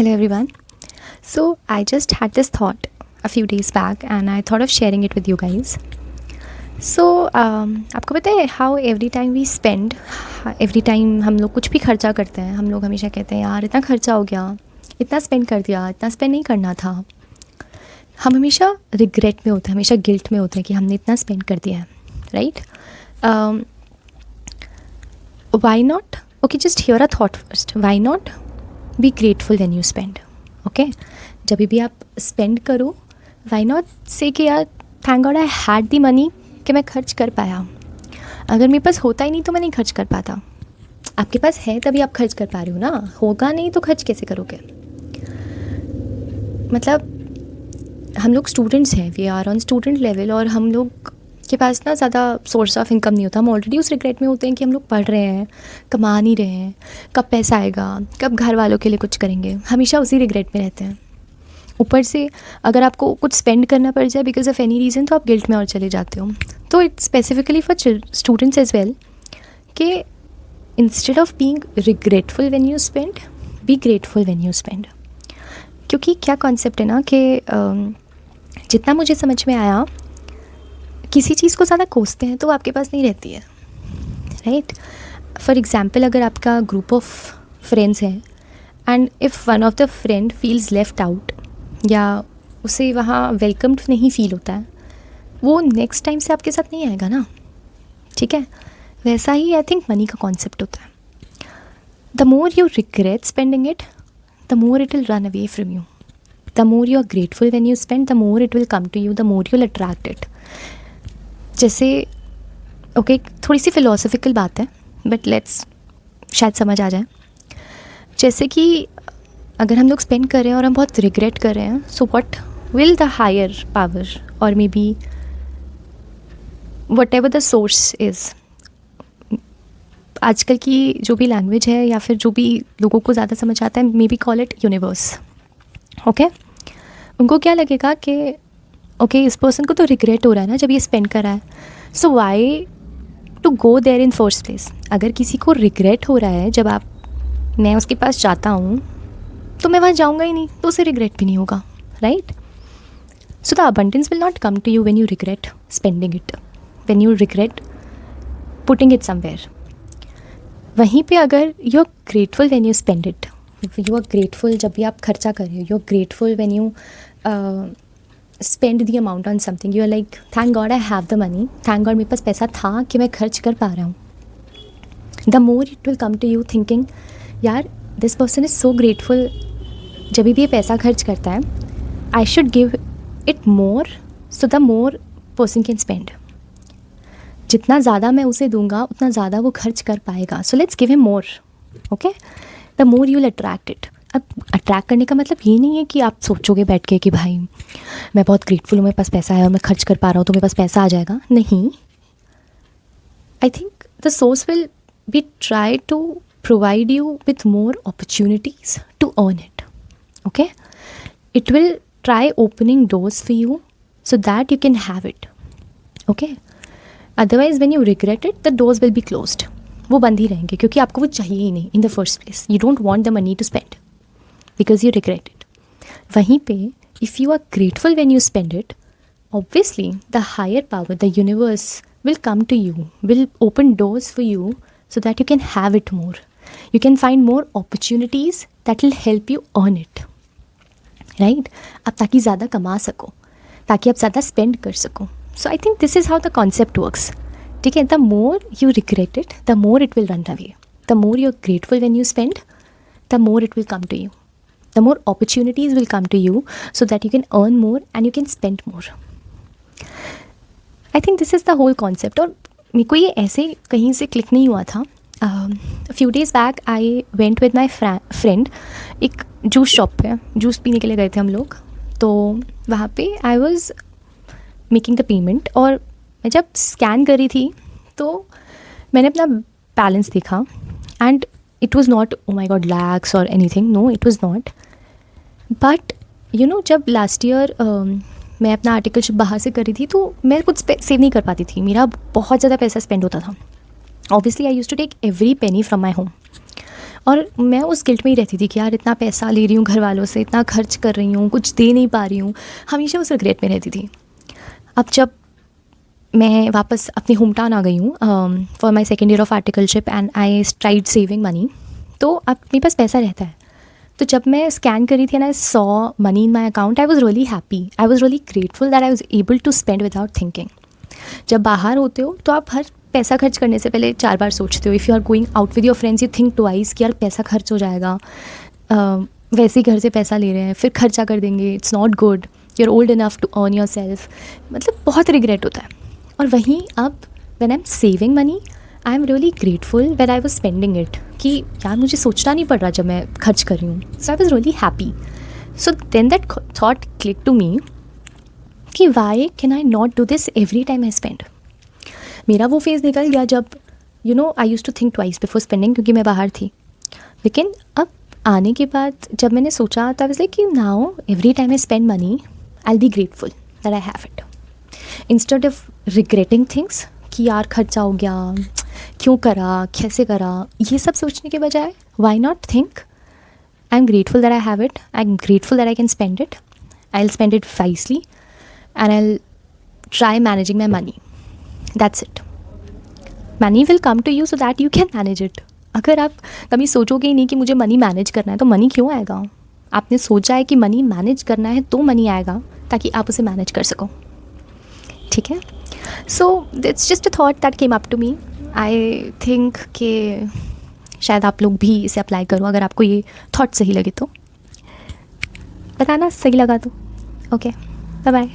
Hello everyone. So I just had this thought a few days back and I thought of sharing it with you guys. So आपको पता है how every time we spend, every time हम लोग कुछ भी खर्चा करते हैं, हम लोग हमेशा कहते हैं यार इतना खर्चा हो गया, इतना स्पेंड कर दिया, इतना स्पेंड नहीं करना था. हम हमेशा रिग्रेट में होते हैं, हमेशा गिल्ट में होते हैं कि हमने इतना स्पेंड कर दिया है, right? Why not? Okay, just hear a thought first. Why not be grateful when you spend? Okay, जब भी आप स्पेंड करो, why not say कि यार thank God I had the money कि मैं खर्च कर पाया. अगर मेरे पास होता ही नहीं तो मैं नहीं खर्च कर पाता. आपके पास है तभी आप खर्च कर पा रहे हो ना, होगा नहीं तो खर्च कैसे करोगे? मतलब हम लोग स्टूडेंट्स हैं, we are on student level, और हम लोग के पास ना ज़्यादा सोर्स ऑफ इनकम नहीं होता. हम ऑलरेडी उस रिग्रेट में होते हैं कि हम लोग पढ़ रहे हैं, कमा नहीं रहे हैं, कब पैसा आएगा, कब घर वालों के लिए कुछ करेंगे, हमेशा उसी रिग्रेट में रहते हैं. ऊपर से अगर आपको कुछ स्पेंड करना पड़ जाए बिकॉज ऑफ एनी रीज़न तो आप गिल्ट में और चले जाते हो. तो it's specifically for students as well कि instead of being regretful when you spend, be grateful when you spend. क्योंकि क्या कॉन्सेप्ट है ना कि जितना मुझे समझ में आया, किसी चीज़ को ज़्यादा कोसते हैं तो वो आपके पास नहीं रहती है, राइट? फॉर एग्ज़ाम्पल, अगर आपका ग्रुप ऑफ फ्रेंड्स है and if one of the friend feels left out या उसे वहाँ वेलकम्ड नहीं फील होता है, वो नेक्स्ट टाइम से आपके साथ नहीं आएगा ना, ठीक है? वैसा ही आई थिंक मनी का कॉन्सेप्ट होता है. The more you regret spending it, the more it will run away from you. The more you are grateful when you spend, the more it will come to you, the more you will attract it. जैसे okay, थोड़ी सी philosophical बात है but let's शायद समझ आ जाए. जैसे कि अगर हम लोग स्पेंड कर रहे हैं और हम बहुत रिग्रेट कर रहे हैं, so what will the higher power or maybe whatever the source is, आजकल की जो भी लैंग्वेज है या फिर जो भी लोगों को ज़्यादा समझ आता है, may be call it universe. Okay, उनको क्या लगेगा कि ओके इस पर्सन को तो रिग्रेट हो रहा है ना जब ये स्पेंड कर रहा है, so why to go there in first place. अगर किसी को रिग्रेट हो रहा है जब मैं उसके पास जाता हूँ तो मैं वहाँ जाऊँगा ही नहीं, तो उसे रिग्रेट भी नहीं होगा, right? So the abundance will not come to you when you regret spending it, when you regret putting it somewhere. वहीं पे अगर you are grateful when you spend it, you are grateful जब भी आप खर्चा कर रहे हो, you are grateful when you spend the amount on something, you are like thank God I have the money, thank God मेरे पास पैसा था कि मैं खर्च कर पा रहा हूँ. the more it will come to you thinking यार this person is so grateful, जब भी ये पैसा खर्च करता है I should give it more so the more person can spend. जितना ज़्यादा मैं उसे दूंगा उतना ज़्यादा वो खर्च कर पाएगा, so let's give him more. okay, the more you'll attract it. अब अट्रैक्ट करने का मतलब ये नहीं है कि आप सोचोगे बैठ के कि भाई मैं बहुत ग्रेटफुल हूँ, मेरे पास पैसा है और मैं खर्च कर पा रहा हूँ तो मेरे पास पैसा आ जाएगा. नहीं, I think the source will be try to provide you with more opportunities to earn it. Okay, it will try opening doors for you so that you can have it. Okay, otherwise when you regret it the doors will be closed. वो बंद ही रहेंगे क्योंकि आपको वो चाहिए ही नहीं in the first place. You don't want the money to spend because you regret it. वहीं पे if you are grateful when you spend it, obviously the higher power, the universe will come to you, will open doors for you so that you can have it more. You can find more opportunities that will help you earn it, right? आप ताकि ज़्यादा कमा सको, ताकि आप ज़्यादा spend कर सको. So I think this is how the concept works. ठीक है, the more you regret it, the more it will run away. The more you're grateful when you spend, the more it will come to you. The more opportunities will come to you so that you can earn more and you can spend more. I think this is the whole concept. और मेरे को ये ऐसे कहीं से click नहीं हुआ था. A few days back I went with my friend एक जूस शॉप पे, जूस पीने के लिए गए थे हम लोग. तो वहाँ पे I was making the payment और मैं जब स्कैन करी थी तो मैंने अपना बैलेंस देखा and it was not oh my god lakhs or anything, no it was not. but you know जब last year मैं अपना आर्टिकलशिप बाहर से करी थी तो मैं कुछ सेव नहीं कर पाती थी, मेरा बहुत ज़्यादा पैसा स्पेंड होता था. Obviously I used to take every penny from my home और मैं उस गिल्ट में ही रहती थी कि यार इतना पैसा ले रही हूँ घर वालों से, इतना खर्च कर रही हूँ, कुछ दे नहीं पा रही हूँ, हमेशा उस रिग्रेट में रहती थी। अब जब मैं वापस अपनी होम टाउन आ गई हूँ for my second year of articleship and I started saving money, तो अब मेरे पास पैसा रहता है। तो जब मैं स्कैन करी थी and I saw money in my account, I was really happy, I was really grateful that I was able to spend without thinking. जब बाहर होते हो तो आप हर पैसा खर्च करने से पहले 4 बार सोचते हो। If you are going out with your friends, you think twice कि यार पैसा खर्च हो जाएगा, वैसे ही घर से पैसा ले रहे हैं फिर खर्चा कर देंगे, it's not good, you are old enough to earn yourself, मतलब बहुत रिग्रेट होता है। और वहीं अब when I am saving money, I am really grateful when I was spending it, कि यार मुझे सोचना नहीं पड़ रहा जब मैं खर्च कर रही हूँ। So I was really happy. So then that thought click to me कि why can I not do this every time I spend. मेरा वो फेज़ निकल गया जब I use to think twice before spending, क्योंकि मैं बाहर थी। लेकिन अब आने के बाद जब मैंने सोचा तो आई वाज लाइक कि now every time I spend money I will be grateful that I have it, instead of regretting things कि यार खर्चा हो गया, क्यों करा, कैसे करा, ये सब सोचने के बजाय why not think I am grateful that I have it, I am grateful that I can spend it, I will spend it wisely and I will try managing my money, that's it. Money will come to you so that you can manage it. अगर आप कभी सोचोगे ही नहीं कि मुझे money manage करना है तो मनी क्यों आएगा? आपने सोचा है कि मनी मैनेज करना है तो मनी आएगा, ताकि आप उसे मैनेज कर सको। ठीक है, so it's just a thought that came up to me. I think कि शायद आप लोग भी इसे अप्लाई करो, अगर आपको ये थॉट सही लगे तो बताना, सही लगा तो ओके, बाय बाय।